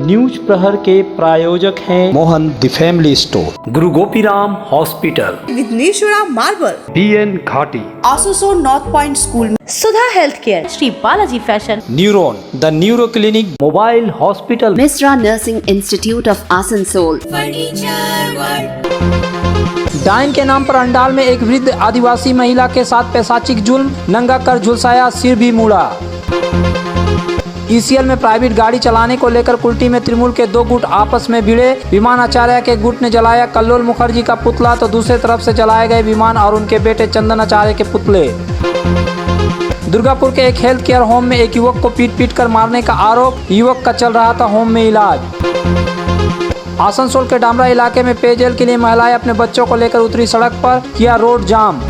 News प्रहर के प्रायोजक हैं Mohan the Family Store, Guru Gopiram Hospital, Vighneshwara Marble, BN Ghati, आसोसो North Point School, Sudha Health Care, Shri Balaji Fashion, Neuron The Neuro Clinic, Mobile Hospital, Mishra Nursing Institute of Asansol. डाइन के नाम पर अंडाल में एक वृद्ध आदिवासी महिला के साथ पैशाचिक जुल्म, नंगा कर झुलसाया, सिर भी मुड़ा। ECL में प्राइवेट गाड़ी चलाने को लेकर कुल्टी में तृणमूल के दो गुट आपस में भिड़े। विमान आचार्य के गुट ने जलाया कल्लोल मुखर्जी का पुतला तो दूसरी तरफ से जलाए गए विमान और उनके बेटे चंदन आचार्य के पुतले। दुर्गापुर के एक हेल्थ केयर होम में एक युवक को पीट कर मारने का आरोप, युवक का चल रहा था होम में इलाज। आसनसोल के डामरा इलाके में पेयजल के लिए महिलाएं अपने बच्चों को लेकर उतरी सड़क पर, किया रोड जाम।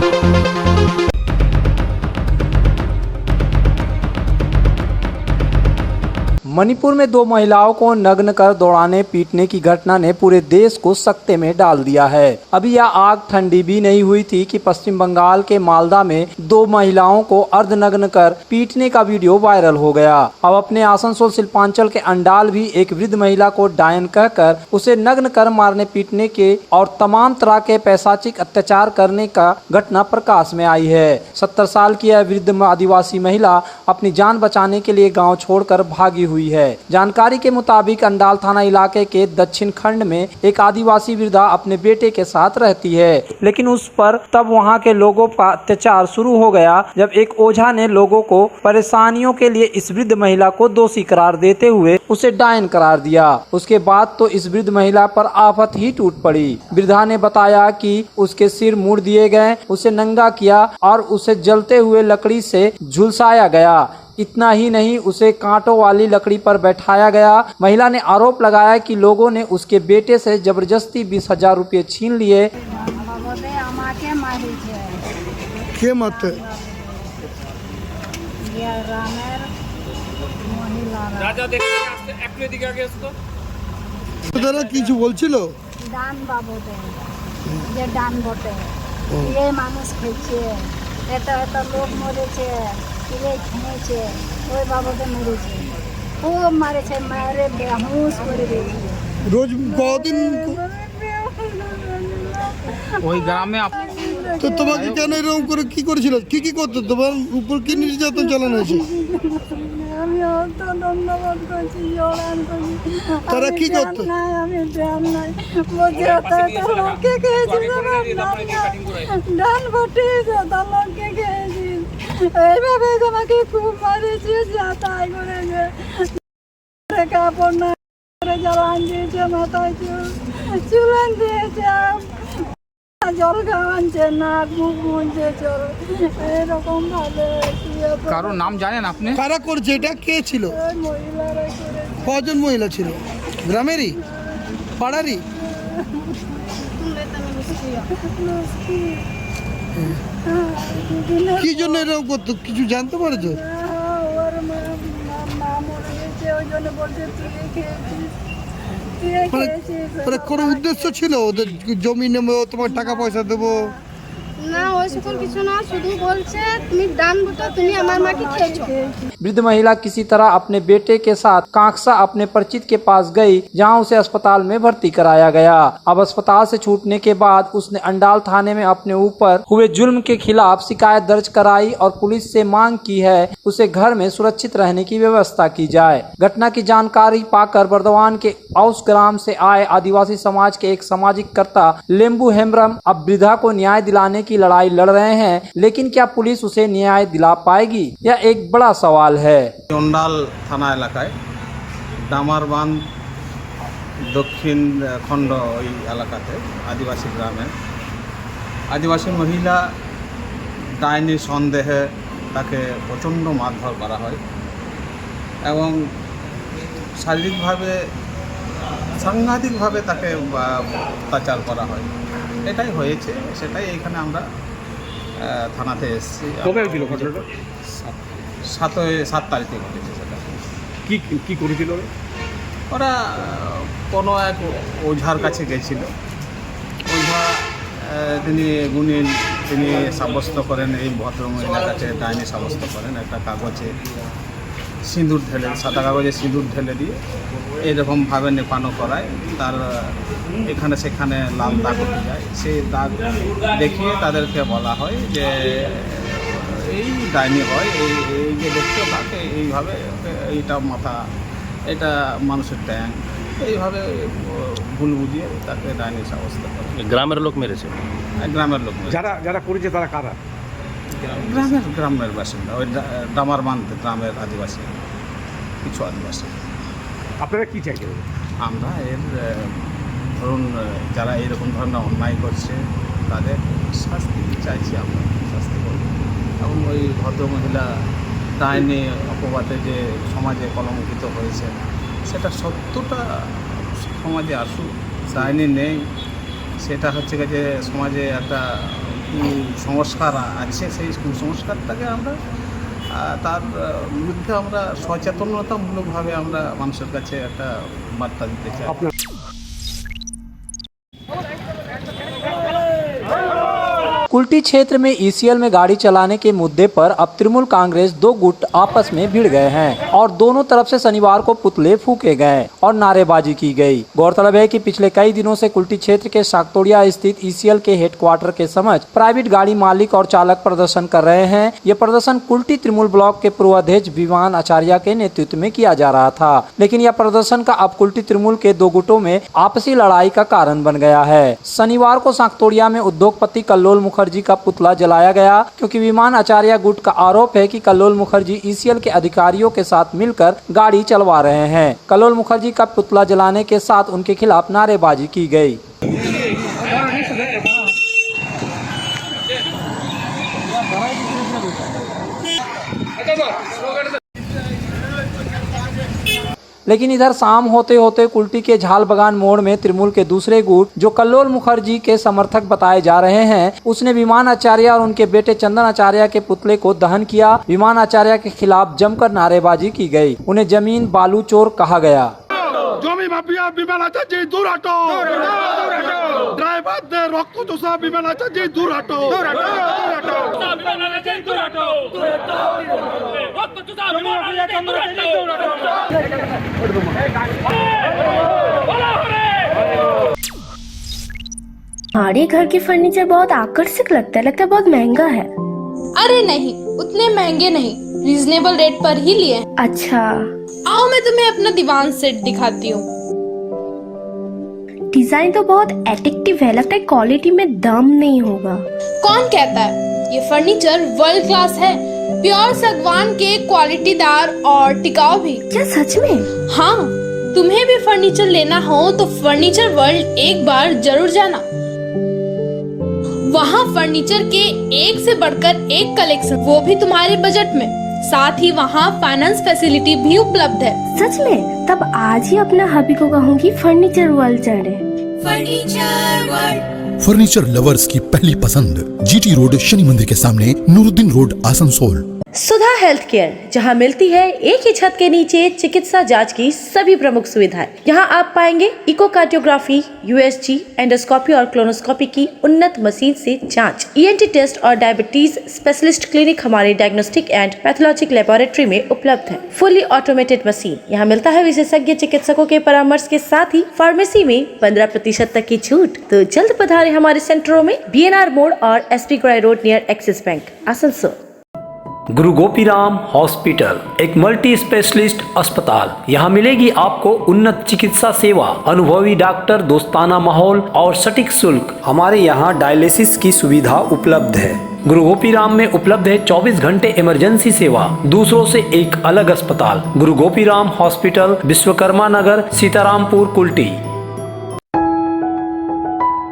मणिपुर में दो महिलाओं को नग्न कर दौड़ाने पीटने की घटना ने पूरे देश को सकते में डाल दिया है। अभी यह आग ठंडी भी नहीं हुई थी कि पश्चिम बंगाल के मालदा में दो महिलाओं को अर्धनग्न कर पीटने का वीडियो वायरल हो गया। अब अपने आसनसोल शिल्पांचल के अंडाल भी एक वृद्ध महिला को डायन कहकर उसे नग्न कर मारने पीटने के और तमाम तरह के पैशाचिक अत्याचार करने का घटना प्रकाश में आई है। 70 साल की यह वृद्ध आदिवासी महिला अपनी जान बचाने के लिए गाँव छोड़कर भागी हुई है। जानकारी के मुताबिक अंडाल थाना इलाके के दक्षिण खंड में एक आदिवासी वृद्धा अपने बेटे के साथ रहती है, लेकिन उस पर तब वहां के लोगों का अत्याचार शुरू हो गया जब एक ओझा ने लोगों को परेशानियों के लिए इस वृद्ध महिला को दोषी करार देते हुए उसे डायन करार दिया। उसके बाद तो इस वृद्ध महिला पर आफत ही टूट पड़ी। वृद्धा ने बताया कि उसके सिर मुड़ दिए गए, उसे नंगा किया और उसे जलते हुए लकड़ी से झुलसाया गया। इतना ही नहीं, उसे कांटों वाली लकड़ी पर बैठाया गया। महिला ने आरोप लगाया कि लोगों ने उसके बेटे से जबरदस्ती 20,000 रुपये छीन लिए। কিছু বলছিল ডান বাবদে যে ডান বটে এই মানুষ খেয়েছে, এটা লোক মরেছে, খেয়েছে, ওই বাবদে মেরেছে, খুব মারেছে, মারে বেহুশ করে দিয়েছে। রোজ কদিন ওই গ্রামে তো তোমাকে কেন এরকম করে কি করেছিল, কি কি করতো, তোমার উপর কি নির্যাতন চালানো হয়েছে? আমি অত ধন্যবাদ করছি, জড়ান করছি। তারা কি করতো? আমি ডান নাই বলছি, লোককে খেয়েছি, ডান বটে লোককে খেয়েছি, এইভাবে আমাকে খুব মারেছে, যা তাই করেছে, কাপড় না জ্বালান দিয়েছে, মাথায় চুলান দিয়েছে, জল খাওয়াচ্ছে, নাক মুখ মুছে, চল এরকম ভাবে। কারো নাম জানেন আপনি? কারা করছে এটা, কে ছিল? মহিলারা করেছে। কজন মহিলা ছিল? গ্রামেরই, পাড়ারই? কি জন্য এরকম করতো কিছু জানতে পারছো? ওর মা মরে গেছে, ওই জন্য বলছে তুই খেয়েছিস। কোনো উদ্দেশ্য ছিল ওদের জমি নেবো, তোমার টাকা পয়সা দেবো? না, ওই সকল কিছু না, শুধু বলছে তুমি ডান বটো, তুমি আমার মাকে খেয়েছো। वृद्ध महिला किसी तरह अपने बेटे के साथ कांकसा अपने परिचित के पास गई, जहां उसे अस्पताल में भर्ती कराया गया। अब अस्पताल से छूटने के बाद उसने अंडाल थाने में अपने ऊपर हुए जुल्म के खिलाफ शिकायत दर्ज कराई और पुलिस से मांग की है उसे घर में सुरक्षित रहने की व्यवस्था की जाए। घटना की जानकारी पाकर बर्दवान के औस ग्राम से आए आदिवासी समाज के एक सामाजिक कर्ता लेम्बू हेम्ब्रम अब वृद्धा को न्याय दिलाने की लड़ाई लड़ रहे हैं, लेकिन क्या पुलिस उसे न्याय दिला पाएगी, यह एक बड़ा सवाल है। अंडाल थाना एलाकाय डामारबान दक्षिण खंड ওই এলাকাতে আদিবাসী গ্রামে আদিবাসী মহিলা ডাইনি সন্দেহে তাকে প্রচণ্ড মারধর করা হয় এবং শারীরিকভাবে সাংঘাতিকভাবে তাকে অত্যাচার করা হয়। এটাই হয়েছে, সেটাই এইখানে আমরা থানাতে এসেছি। কবে হয়েছিল ঘটনাটা? 7 তারিখে ঘটেছে। সেটা কি করেছিল ওরা? কোনো এক ওঝার কাছে গেছিল। ওঝা তিনি গুণী তিনি সাব্যস্ত করেন, এই ভদ্রমহিলার কাছে ডাইনি সাব্যস্ত করেন। একটা কাগজে সিঁদুর ঢেলে, সাদা কাগজে সিঁদুর ঢেলে দিয়ে এইরকমভাবে নেপানো করায়, তার এখানে সেখানে লাল দাগ উঠে যায়। সেই দাগ দেখিয়ে তাদেরকে বলা হয় যে এই ডাইনি হয়, এই যে দেখতে তাকে এইভাবে, এইটা মাথা, এটা মানুষের ট্যাং, এইভাবে ভুল বুঝিয়ে তাকে ডাইনি সাব্যস্ত করে। গ্রামের লোক মেরেছে? গ্রামের লোক, যারা করেছে তারা কারা? গ্রামের বাসিন্দা, ওই ডামারবান্ধ গ্রামের আদিবাসী, কিছু আদিবাসী। আপনারা কি চাইছেন? আমরা এর ধরুন যারা এইরকম ধরনের অন্যায় করছে তাদের শাস্তি চাইছি, আমরা শাস্তি করব। এবং ওই ভদ্রমহিলা ডাইনি অপবাদে যে সমাজে কলঙ্কিত হয়েছে, সেটা সত্যটা সমাজে আসুক। ডাইনি নেই, সেটা হচ্ছে যে সমাজে একটা কুসংস্কার আছে, সেই কুসংস্কারটাকে আমরা তার বিরুদ্ধে আমরা সচেতনতামূলকভাবে আমরা মানুষের কাছে একটা বার্তা দিতে চাই। कुल्टी क्षेत्र में ईसीएल में गाड़ी चलाने के मुद्दे पर अब तृणमूल कांग्रेस दो गुट आपस में भिड़ गए हैं और दोनों तरफ से शनिवार को पुतले फूके गए और नारेबाजी की गई। गौरतलब है कि पिछले कई दिनों से कुल्टी क्षेत्र के शाकतोड़िया स्थित ईसीएल के हेडक्वार्टर के समक्ष प्राइवेट गाड़ी मालिक और चालक प्रदर्शन कर रहे हैं। ये प्रदर्शन कुल्टी तृणमूल ब्लॉक के पूर्व अध्यक्ष विमान आचार्य के नेतृत्व में किया जा रहा था, लेकिन यह प्रदर्शन का अब कुल्टी तृणमूल के दो गुटों में आपसी लड़ाई का कारण बन गया है। शनिवार को शाकतोड़िया में उद्योगपति कल्लोल मुखर्जी का पुतला जलाया गया, क्योंकि विमान आचार्य गुट का आरोप है कि कल्लोल मुखर्जी ईसीएल के अधिकारियों के साथ मिलकर गाड़ी चलवा रहे हैं। कल्लोल मुखर्जी का पुतला जलाने के साथ उनके खिलाफ नारेबाजी की गई। लेकिन इधर शाम होते होते कुल्टी के झाल बगान मोड़ में तृणमूल के दूसरे गुट, जो कल्लोल मुखर्जी के समर्थक बताए जा रहे हैं, उसने विमान आचार्य और उनके बेटे चंदन आचार्य के पुतले को दहन किया। विमान आचार्य के खिलाफ जमकर नारेबाजी की गई। उन्हें जमीन बालू चोर कहा गया। জমি মাফিয়া বিমান আচার্য দূর হটো, ড্রাইভারদের রক্ত চোষা বিমান আচার্য দূর হটো, हमारे घर के फर्नीचर बहुत आकर्षक लगता है बहुत महंगा है। अरे नहीं, उतने महंगे नहीं, रीजनेबल रेट पर ही लिए हैं। अच्छा, आओ मैं तुम्हें अपना दीवान सेट दिखाती हूँ। डिजाइन तो बहुत एट्रैक्टिव है, लगता है क्वालिटी में दम नहीं होगा। कौन कहता है? ये फर्नीचर वर्ल्ड क्लास है, प्योर सागवान के, क्वालिटीदार और टिकाऊ भी। क्या सच में? हाँ, तुम्हें भी फर्नीचर लेना हो तो फर्नीचर वर्ल्ड एक बार जरूर जाना। वहाँ फर्नीचर के एक से बढ़कर एक कलेक्शन, वो भी तुम्हारे बजट में। साथ ही वहाँ फाइनेंस फैसिलिटी भी उपलब्ध है। सच में? तब आज ही अपना हबी को कहूँगी फर्नीचर वर्ल्ड चढ़े। फर्नीचर लवर्स की पहली पसंद, जीटी रोड शनि मंदिर के सामने, नूरुद्दीन रोड, आसनसोल। सुधा हेल्थ केयर, जहां मिलती है एक ही छत के नीचे चिकित्सा जांच की सभी प्रमुख सुविधाएं। यहां आप पाएंगे इकोकार्डियोग्राफी, यूएसजी, एंडोस्कोपी और क्लोनोस्कोपी की उन्नत मशीन से जांच, ईएनटी टेस्ट और डायबिटीज स्पेशलिस्ट क्लिनिक हमारे डायग्नोस्टिक एंड पैथोलॉजिक लेबोरेटरी में उपलब्ध है। फुली ऑटोमेटेड मशीन, यहाँ मिलता है विशेषज्ञ चिकित्सकों के परामर्श के साथ ही फार्मेसी में 15% तक की छूट। तो जल्द पधारे हमारे सेंटरों में, BNR मोड़ और SP ग्राई road near Axis Bank, Asansol. Guru Gopiram Hospital एक मल्टी स्पेशलिस्ट अस्पताल। यहाँ मिलेगी आपको उन्नत चिकित्सा सेवा, अनुभवी डॉक्टर, दोस्ताना माहौल और सटीक शुल्क। हमारे यहाँ डायलिसिस की सुविधा उपलब्ध है। गुरु गोपीराम में उपलब्ध है 24 घंटे इमरजेंसी सेवा, दूसरों से एक अलग अस्पताल। गुरु गोपीराम हॉस्पिटल, विश्वकर्मा नगर, सीतारामपुर, कुल्टी।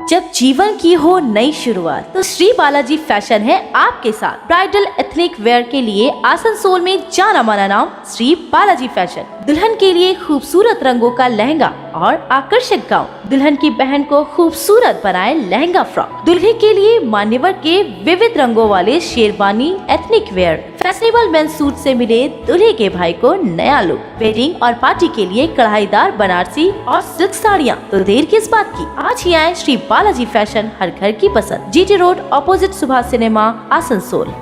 जब जीवन की हो नई शुरुआत तो श्री बालाजी फैशन है आपके साथ। ब्राइडल एथनिक वेयर के लिए आसनसोल में जाना माना नाम श्री बालाजी फैशन। दुल्हन के लिए खूबसूरत रंगों का लहंगा, और आकर्षक गाउन, दुल्हन की बहन को खूबसूरत बनाए लहंगा फ्रॉक, दुल्हे के लिए मान्यवर के विविध रंगों वाले sherwani, ethnic wear, fashionable men's suit से मिले दूल्हे के भाई को नया लुक, वेडिंग और पार्टी के लिए कढ़ाईदार बनारसी और सिल्क साड़ियाँ। तो देर किस बात की, आज ही आए श्री बालाजी फैशन, हर घर की पसंद, GT road opposite Subhash cinema, Asansol.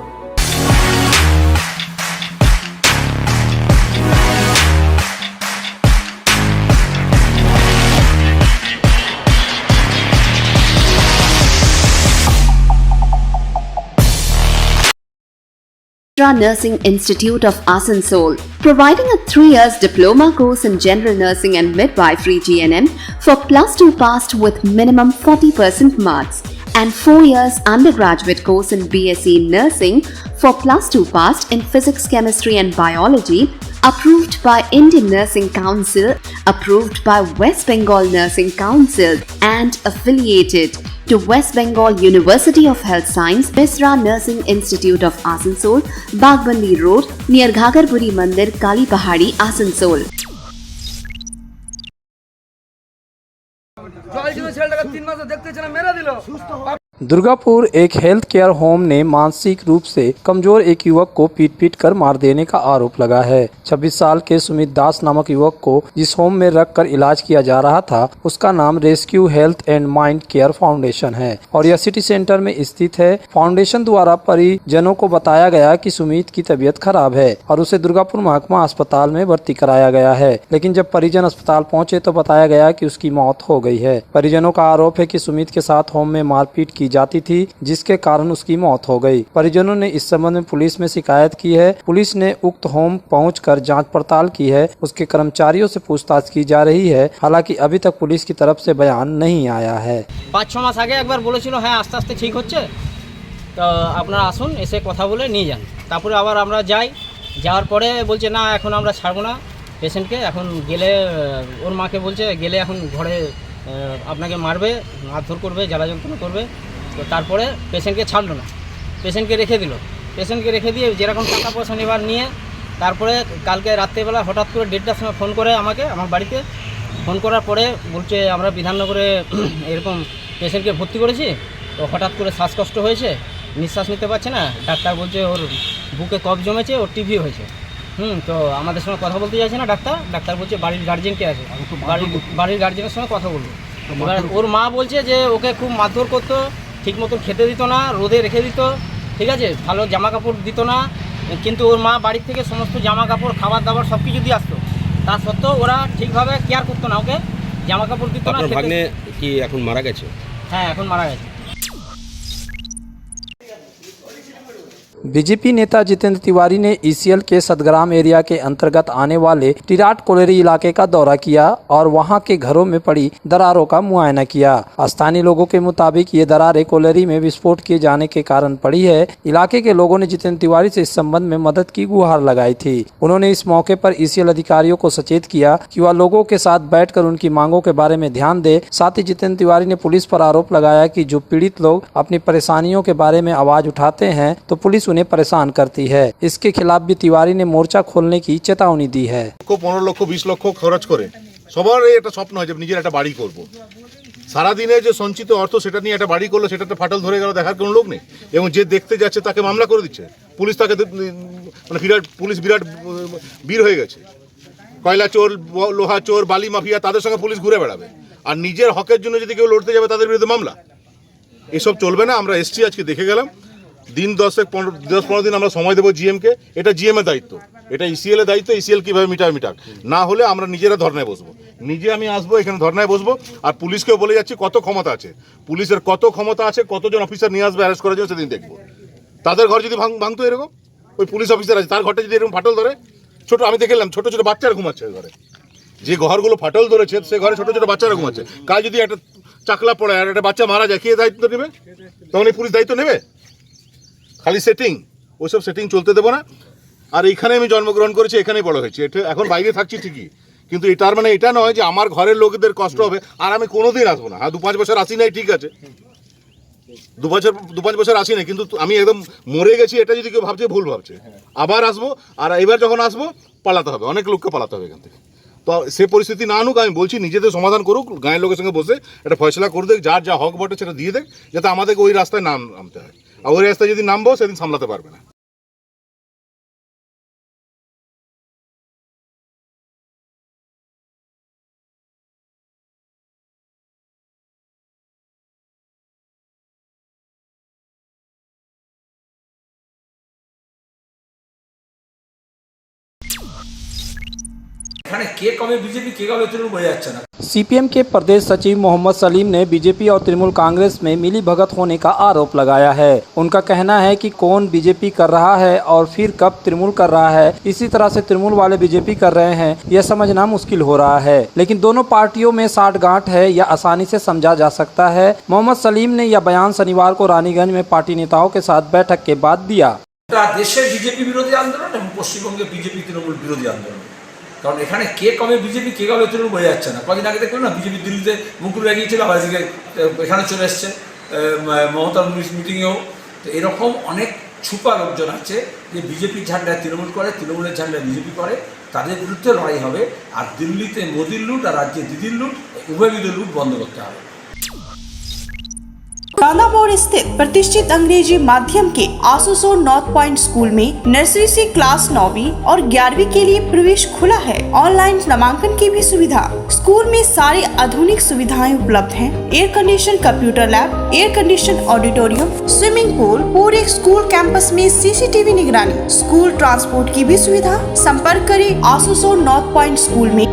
Nursing Institute of Asansol, providing a 3 years diploma course in general nursing and midwifery GNM for +2 passed with minimum 40% marks, and 4 years undergraduate course in BSc nursing for +2 passed in physics, chemistry and biology, approved by Indian Nursing Council, approved by West Bengal Nursing Council and affiliated to West Bengal University of Health Science, Misra Nursing Institute of Asansol, Bagbandi Road, near Ghagarpuri Mandir, Kali Pahadi, Asansol. Durgapur एक health care home ने मानसिक रूप से कमजोर एक युवक को पीट कर मार देने का आरोप लगा है। 26 साल के सुमित दास नामक युवक को जिस होम में रखकर इलाज किया जा रहा था, उसका नाम rescue health and mind care foundation है और यह सिटी सेंटर में स्थित है। फाउंडेशन द्वारा परिजनों को बताया गया कि सुमित की तबीयत खराब है और उसे दुर्गापुर महकमा अस्पताल में भर्ती कराया गया है, लेकिन जब परिजन अस्पताल पहुँचे तो बताया गया कि उसकी मौत हो गई है। परिजनों का आरोप है कि सुमित के साथ होम में मारपीट की जाती थी, जिसके कारण उसकी मौत हो गई। परिजनों ने इस संबंध में पुलिस में शिकायत की है। पुलिस ने उक्त होम पहुंचकर जांच पड़ताल की है। उसके कर्मचारियों से पूछताछ की जा रही है। हालांकि अभी तक पुलिस की तरफ से बयान नहीं आया है। 5-6 মাস আগে একবার বলেছিল হ্যাঁ আস্তে আস্তে ঠিক হচ্ছে, তো আপনারা আসুন, এসে কথা বলে নিয়ে যান। তারপরে আবার আমরা যাই, যাওয়ার পরে বলছে না এখন আমরা ছাড়বো না পেশেন্টকে, এখন গেলে ওর মাকে বলছে গেলে এখন ঘরে আপনাকে মারবে, মারধর করবে, জ্বালা যন্ত্রণা করবে। তো তারপরে পেশেন্টকে ছাড়লো না, পেশেন্টকে রেখে দিল। পেশেন্টকে রেখে দিয়ে যেরকম টাকা পয়সা নেবার নিয়ে তারপরে কালকে রাত্রেবেলা হঠাৎ করে 1:30টার সময় ফোন করে আমাকে, আমার বাড়িতে ফোন করার পরে বলছে আমরা বিধাননগরে এরকম পেশেন্টকে ভর্তি করেছি, তো হঠাৎ করে শ্বাসকষ্ট হয়েছে, নিঃশ্বাস নিতে পারছে না, ডাক্তার বলছে ওর বুকে কফ জমেছে, ওর টিভি হয়েছে। তো আমাদের সঙ্গে কথা বলতে চাইছে না ডাক্তার বলছে বাড়ির গার্জেনকে আছে, বাড়ির গার্জেনের সঙ্গে কথা বলবো। এবার ওর মা বলছে যে ওকে খুব মারধর করতো, ঠিক মতো খেতে দিত না, রোদে রেখে দিত, ঠিক আছে, ভালো জামা কাপড় দিত না, কিন্তু ওর মা বাড়ির থেকে সমস্ত জামা কাপড়, খাবার দাবার সব কিছু দিয়ে আসতো, তা সত্ত্বেও ওরা ঠিকভাবে কেয়ার করতো না, ওকে জামা কাপড় দিত না। ভাগ্নে কি এখন মারা গেছে? হ্যাঁ এখন মারা গেছে। बीजेपी नेता जितेंद्र तिवारी ने ईसीएल के सतग्राम एरिया के अंतर्गत आने वाले टिराट कोलेरी इलाके का दौरा किया और वहां के घरों में पड़ी दरारों का मुआयना किया। स्थानीय लोगों के मुताबिक ये दरारें कोलेरी में विस्फोट किए जाने के कारण पड़ी है। इलाके के लोगों ने जितेंद्र तिवारी से इस संबंध में मदद की गुहार लगाई थी। उन्होंने इस मौके पर ईसीएल अधिकारियों को सचेत किया कि वह लोगों के साथ बैठकर उनकी मांगों के बारे में ध्यान दे। साथ ही जितेंद्र तिवारी ने पुलिस पर आरोप लगाया कि जो पीड़ित लोग अपनी परेशानियों के बारे में आवाज उठाते हैं तो पुलिस उन्हें परेशान करती है। इसके खिलाफ भी तिवारी ने मोर्चा खोलने की चेतावनी दी है। 15 লক্ষ 20 লক্ষ খরচ করে সবার একটা স্বপ্ন হয় যে নিজের একটা বাড়ি করব। সারা দিনে যে সঞ্চিত অর্থ সেটা নিয়ে একটা বাড়ি করলো, সেটাতে ফাটল ধরে গেল, দেখার কোনো লোক নেই এবং যে দেখতে যাচ্ছে তাকে মামলা করে দিচ্ছে পুলিশ। তাকে মানে পুলিশ বিরাট বীর হয়ে গেছে। কয়লা চোর, লোহা চোর, বালি মাফিয়া, তাদের সঙ্গে পুলিশ ঘুরে বেড়াবে, আর নিজের হকের জন্য যদি কেউ লড়তে যাবে তাদের বিরুদ্ধে মামলা। এসব চলবে না। আমরা এসছি, আজকে দেখে গেলাম। দিন 10-15 দিন আমরা সময় দেবো জিএমকে। এটা জিএম এর দায়িত্ব, এটা ইসিএল এর দায়িত্ব। ইসিএল কিভাবে মিটাক না হলে আমরা নিজেরা ধর্নায় বসবো। নিজে আমি আসবো, এখানে ধর্নায় বসবো, আর পুলিশকেও বলে যাচ্ছি কত ক্ষমতা আছে, পুলিশের কত ক্ষমতা আছে, কতজন অফিসার নিয়ে আসবে অ্যারেস্ট করার জন্য সেদিন দেখবো। তাদের ঘর যদি ভাঙতো এরকম, ওই পুলিশ অফিসার আছে তার ঘরটা যদি এরকম ফাটল ধরে, ছোট আমি দেখলাম ছোট ছোট বাচ্চারা ঘুমাচ্ছে ঘরে, যে ঘরগুলো ফাটল ধরেছে সে ঘরে ছোট ছোট বাচ্চারা ঘুমাচ্ছে। কাজ যদি একটা চাকলা পড়ে আর একটা বাচ্চা মারা যায়, কে দায়িত্ব নেবে? তখন এই পুলিশ দায়িত্ব নেবে? খালি সেটিং, ওইসব সেটিং চলতে দেবো না। আর এইখানে আমি জন্মগ্রহণ করেছি, এখানেই বড় হয়েছি, এটা এখন বাইরে থাকছি ঠিকই, কিন্তু এটার মানে এটা নয় যে আমার ঘরের লোকদের কষ্ট হবে আর আমি কোনোদিন আসবো না। হ্যাঁ 2-5 বছর আসি নাই, ঠিক আছে, 2-5 বছর আসি নাই, কিন্তু আমি একদম মরে গেছি এটা যদি কেউ ভাবছে ভুল ভাবছে। আবার আসবো, আর এবার যখন আসবো পালাতে হবে, অনেক লোককে পালাতে হবে এখান থেকে। তো সে পরিস্থিতি না আনুক, আমি বলছি নিজেদের সমাধান করুক, গাঁয়ের লোকের সঙ্গে বসে একটা ফয়সলা করে দেখ, যার যা হক বটে সেটা দিয়ে দেখ, যাতে আমাদেরকে ওই রাস্তায় নামতে হয়। আর ওই রাস্তায় যদি নামবো সেদিন সামলাতে পারবে না। सीपीएम के प्रदेश सचिव मोहम्मद सलीम ने बीजेपी और तृणमूल कांग्रेस में मिली भगत होने का आरोप लगाया है। उनका कहना है कि कौन बीजेपी कर रहा है और फिर कब तृणमूल कर रहा है, इसी तरह से तृणमूल वाले बीजेपी कर रहे हैं, यह समझना मुश्किल हो रहा है। लेकिन दोनों पार्टियों में साठगांठ है, यह आसानी से समझा जा सकता है। मोहम्मद सलीम ने यह बयान शनिवार को रानीगंज में पार्टी नेताओं के साथ बैठक के बाद दिया। দেশে বিজেপি বিরোধী আন্দোলন এবং পশ্চিমবঙ্গে বিজেপি তৃণমূল বিরোধী আন্দোলন, কারণ এখানে কে কবে বিজেপি কে কবে তৃণমূল বোঝা যাচ্ছে না। কদিন আগে দেখলাম না, বিজেপি দিল্লিতে মুকুল লাগিয়েছিল, আবার এখানে চলে এসছে মমতার মিটিংয়েও। তো এরকম অনেক ছুপা লোকজন আছে যে বিজেপির ঝান্ডায় তৃণমূল করে, তৃণমূলের ঝান্ডায় বিজেপি করে, তাদের বিরুদ্ধে লড়াই হবে। আর দিল্লিতে মোদির লুট আর রাজ্যে দিদির লুট, উভয় বিধের লুট বন্ধ করতে হবে। कांदा मोड़ स्थित प्रतिष्ठित अंग्रेजी माध्यम के आसुसोर नॉर्थ पॉइंट स्कूल में नर्सरी से क्लास 9वीं और 11वीं के लिए प्रवेश खुला है। ऑनलाइन नामांकन की भी सुविधा। स्कूल में सारी आधुनिक सुविधाएं उपलब्ध हैं। Air condition computer lab, air condition auditorium, swimming pool, पूरे स्कूल कैंपस में सीसीटीवी निगरानी, स्कूल ट्रांसपोर्ट की भी सुविधा। संपर्क करें आसुसोर नॉर्थ पॉइंट स्कूल में।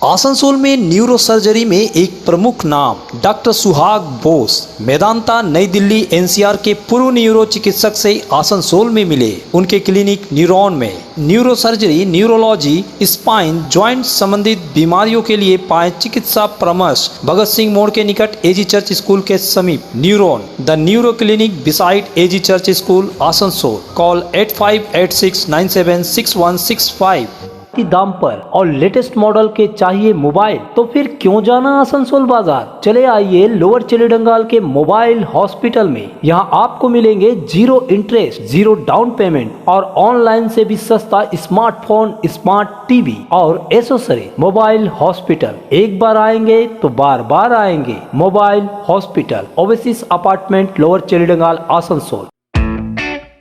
आसनसोल में न्यूरो सर्जरी में एक प्रमुख नाम डॉक्टर सुहाग बोस मेदांता नई दिल्ली एनसीआर के पूर्व न्यूरो चिकित्सक से आसनसोल में मिले। उनके क्लिनिक न्यूरॉन में neuro surgery, neurology, spine, joint संबंधित बीमारियों के लिए पाए चिकित्सा परामर्श। भगत सिंह मोड़ के निकट एजी चर्च स्कूल के समीप neuron The Neuro clinic beside AG church school Asansol. Call 8586976165। की दाम पर और लेटेस्ट मॉडल के चाहिए मोबाइल, तो फिर क्यों जाना आसनसोल बाजार। चले आइए लोअर चिलीडंगाल के मोबाइल हॉस्पिटल में। यहाँ आपको मिलेंगे 0 इंटरेस्ट, 0 डाउन पेमेंट और ऑनलाइन से भी सस्ता स्मार्टफोन, स्मार्ट टीवी और एसेसरी। मोबाइल हॉस्पिटल, एक बार आएंगे तो बार बार आएंगे। Mobile Hospital, Oasis Apartment, Lower Chelidanga, Asansol.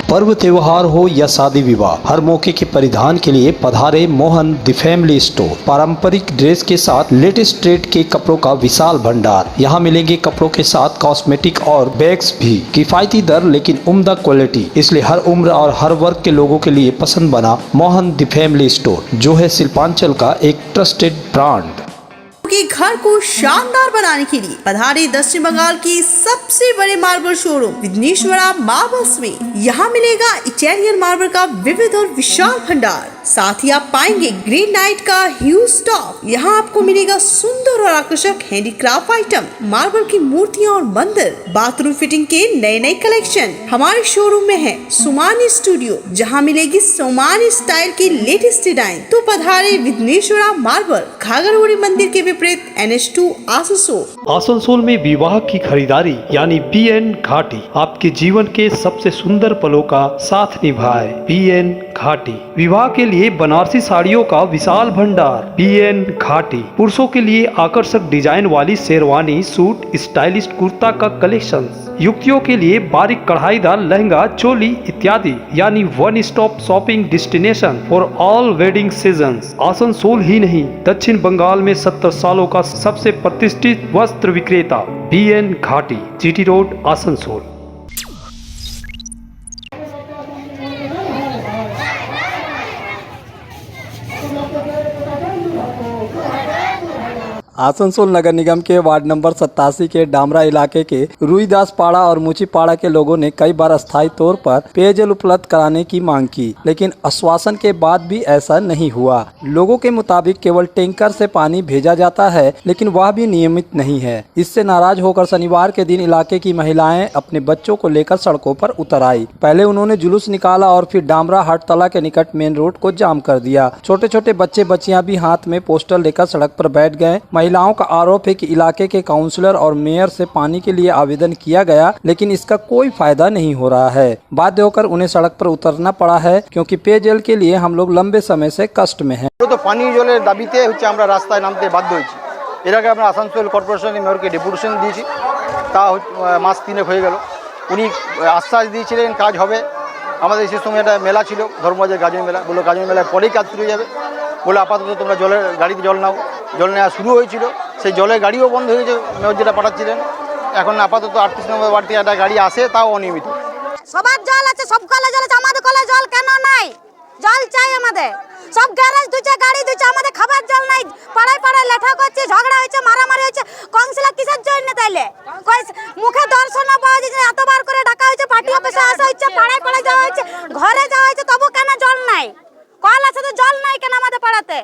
पर्व त्योहार हो या शादी विवाह, हर मौके के परिधान के लिए पधारे मोहन द फैमिली स्टोर। पारंपरिक ड्रेस के साथ लेटेस्ट ट्रेड के कपड़ों का विशाल भंडार। यहाँ मिलेंगे कपड़ों के साथ कॉस्मेटिक और बैग्स भी। किफायती दर लेकिन उम्दा क्वालिटी, इसलिए हर उम्र और हर वर्ग के लोगों के लिए पसंद बना मोहन द फैमिली स्टोर, जो है शिल्पांचल का एक ट्रस्टेड ब्रांड। के घर को शानदार बनाने के लिए पधारे दक्षिण बंगाल की सबसे बड़े मार्बल शोरूम विघ्नेश्वरा मार्बल्स में। यहाँ मिलेगा इटालियन मार्बल का विविध और विशाल भंडार। साथ ही आप पाएंगे ग्रेनाइट का ह्यूज स्टॉक। यहाँ आपको मिलेगा सुंदर और आकर्षक हैंडीक्राफ्ट आइटम, मार्बल की मूर्तियाँ और मंदिर, बाथरूम फिटिंग के नए नए कलेक्शन। हमारे शोरूम में है सुमानी स्टूडियो, जहाँ मिलेगी सोमानी स्टाइल की लेटेस्ट डिजाइन। तो पधारे विघ्नेश्वरा मार्बल, घाघरगुड़ी मंदिर के विपरीत NH2 आसनसोल। आसनसोल में विवाह की खरीदारी यानी BN घाटी आपके जीवन के सबसे सुंदर पलों का साथ निभाए। BN घाटी विवाह के लिए बनारसी साड़ियों का विशाल भंडार। BN घाटी पुरुषों के लिए आकर्षक डिजाइन वाली शेरवानी, सूट, स्टाइलिश कुर्ता का कलेक्शन। युवतियों के लिए बारीक कढ़ाईदार लहंगा, चोली इत्यादि, यानी one stop shopping destination for all wedding seasons. Asansol ही नहीं, दक्षिण बंगाल में 70 सालों का सबसे प्रतिष्ठित वस्त्र विक्रेता BN घाटी, GT रोड, आसनसोल। आसनसोल नगर निगम के वार्ड नंबर 87 के डामरा इलाके के रुईदास पाड़ा और मुची पाड़ा के लोगों ने कई बार अस्थायी तौर पर पेयजल उपलब्ध कराने की मांग की, लेकिन आश्वासन के बाद भी ऐसा नहीं हुआ। लोगों के मुताबिक केवल टैंकर से पानी भेजा जाता है, लेकिन वह भी नियमित नहीं है। इससे नाराज होकर शनिवार के दिन इलाके की महिलाएं अपने बच्चों को लेकर सड़कों पर उतर आई। पहले उन्होंने जुलूस निकाला और फिर डामरा हाटतला के निकट मेन रोड को जाम कर दिया। छोटे छोटे बच्चे बच्चियां भी हाथ में पोस्टर लेकर सड़क पर बैठ गए। महिलाओं का आरोप है कि इलाके के काउंसलर और मेयर से पानी के लिए आवेदन किया गया, लेकिन इसका कोई फायदा नहीं हो रहा है। बाध्य होकर उन्हें सड़क पर उतरना पड़ा है, क्योंकि पेयजल के लिए हम लोग लंबे समय से कष्ट में हैं। तो पानी जलेर दाबिते হচ্ছে আমরা রাস্তায় নামতে বাধ্য হয়েছি। এর আগে আমরা আসানসোল কর্পোরেশনের মেয়রকে ডেপুটেশন দিয়েছি, তা মাস 3 হয়ে গেল। উনি আশ্বাস দিয়েছিলেন কাজ হবে। আমাদের সেই সময় একটা মেলা ছিল, ধর্মবাজার গাজন মেলা, বললো গাজন মেলার পরেই কাজ শুরু হয়ে যাবে। বলে আপাতত তোমরা জলের গাড়িতে জল নাও। জল নেওয়া শুরু হয়েছিল, সেই জলের গাড়িও বন্ধ হয়ে গেছে মেয়র যেটা পাঠাচ্ছিলেন। এখন আপাতত 38 নম্বর ওয়ার্ড থেকে একটা গাড়ি আসে, তাও অনিয়মিত। সবার জল আছে, সব কলে জল আছে, আমাদের কলে জল কেন নাই? জল চাই আমাদের। সব গ্যারেজ দুইটা গাড়ি দুইটা, আমাদের খাবার জল নাই। পাড়ায় পাড়ায় লেঠা করছে, ঝগড়া হয়েছে, মারামারি হয়েছে। কাউন্সিলর কিসের জন্য তাইলে? কই মুখে দর্শন না পাওয়া যায়, এতবার করে ডাকা হয়েছে, পার্টি অফিসে আসা হচ্ছে, পাড়ায় পাড়ায় যাওয়া হচ্ছে, ঘরে যাওয়া হচ্ছে, তবু কেন জল নাই? কল আছে তো জল নাই কেন আমাদের পাড়াতে?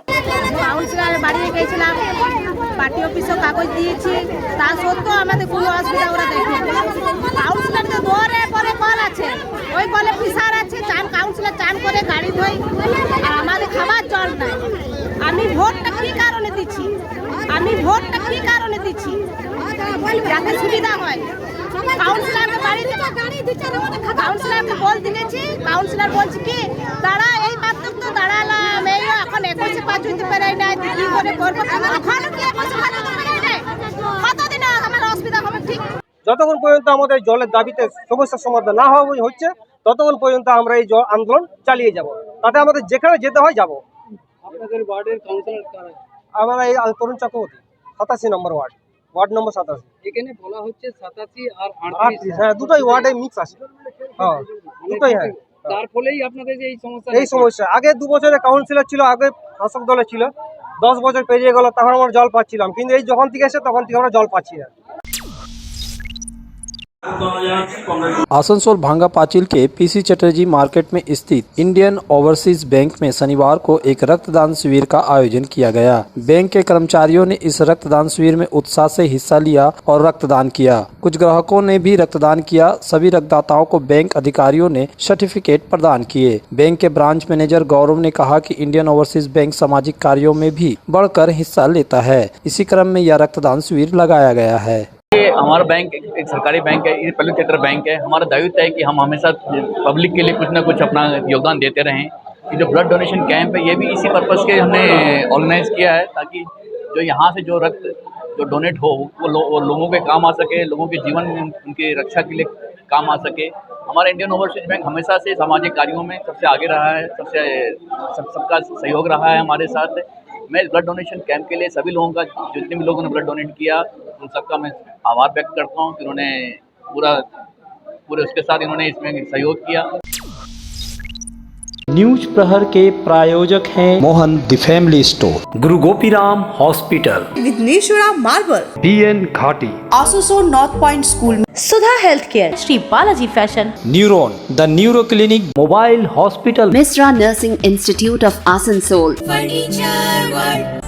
কাউন্সিলরের বাড়ি গেছিলাম, পার্টি অফিসেও কাগজ দিয়েছি, তা সত্ত্বেও আমাদের কোনো অসুবিধা ওরা দেখেনি। কাউন্সিলরদের দৌড়ে পরে কল আছে, ওই কলে ফিসার আছে, কাউন্সিলর চান করে গাড়ি ধোয়, আর আমাদের খাবার জল নাই। আমি ভোটটা কি কারণে দিচ্ছি? যাতে সুবিধা হয়। কাউন্সিলরকে বাড়িতে কাউন্সিলরকে বলতে গেছি, কাউন্সিলর বলছে কি তারা এই মাত্র তো দাঁড়ালাম, এই এখন 21 পাঁচ হইতে পারে না, কি করে করবো? ওখানে কি 21 পাঁচ হইতে পারে না, কতদিন আমার অসুবিধা হবে? ঠিক যতক্ষণ পর্যন্ত আমাদের জলের দাবিতে সমস্যার সমাধান না হচ্ছে, ততক্ষণ পর্যন্ত আমরা এই আন্দোলন চালিয়ে যাব। তাতে আমাদের যেখানে যেতে হয় যাব। আপনাদের ওয়ার্ডের কাউন্সিলর কারা? আমরা এই তরুণ চক্রবর্তী, 87 নম্বর ওয়ার্ড, ওয়ার্ড নম্বর 87। এখানে বলা হচ্ছে 87 আর 38, হ্যাঁ দুটোই ওয়ার্ডে মিক্স আছে। হ্যাঁ দুটোই, হ্যাঁ। তার ফলেই আপনাদের যে এই সমস্যা। আগে 2 বছরের কাউন্সিলর ছিল, আগে শাসক দলে ছিল, 10 বছর পেরিয়ে গেল, তখন আমরা জল পাচ্ছিলাম, কিন্তু এই যখন থেকে এসে তখন থেকে আমরা জল পাচ্ছি না। आसनसोल भांगा पाचिल के पीसी चटर्जी मार्केट में स्थित इंडियन ओवरसीज बैंक में शनिवार को एक रक्तदान शिविर का आयोजन किया गया। बैंक के कर्मचारियों ने इस रक्तदान शिविर में उत्साह से हिस्सा लिया और रक्तदान किया। कुछ ग्राहकों ने भी रक्तदान किया। सभी रक्तदाताओं को बैंक अधिकारियों ने सर्टिफिकेट प्रदान किए। बैंक के ब्रांच मैनेजर गौरव ने कहा कि इंडियन ओवरसीज बैंक सामाजिक कार्यों में भी बढ़कर हिस्सा लेता है। इसी क्रम में यह रक्तदान शिविर लगाया गया है। हमारा बैंक एक सरकारी बैंक है, ये पब्लिक सेक्टर बैंक है। हमारा दायित्व है कि हम हमेशा पब्लिक के लिए कुछ ना कुछ अपना योगदान देते रहें। ये जो ब्लड डोनेशन कैंप है, ये भी इसी पर्पज़ के हमने ऑर्गेनाइज किया है, ताकि जो यहाँ से जो रक्त जो डोनेट हो वो लोगों के काम आ सके, लोगों के जीवन में उनकी रक्षा के लिए काम आ सके। हमारा इंडियन ओवरसीज बैंक हमेशा से सामाजिक कार्यों में सबसे आगे रहा है, सबका सहयोग रहा है हमारे साथ। मैं इस ब्लड डोनेशन कैंप के लिए सभी लोगों का, जितने भी लोगों ने ब्लड डोनेट किया, उन सबका मैं आभार व्यक्त करता हूँ कि उन्होंने पूरे उसके साथ इन्होंने इसमें सहयोग किया। न्यूज प्रहर के प्रायोजक हैं Mohan the Family Store, Guru Gopiram Hospital, Vighneshwara Marble, BN घाटी, Asansol north Point School, Sudha Health Care, Shri Balaji Fashion, Neuron The Neuro Clinic, Mobile hospital, Misra Nursing Institute of Asansol. Furniture world.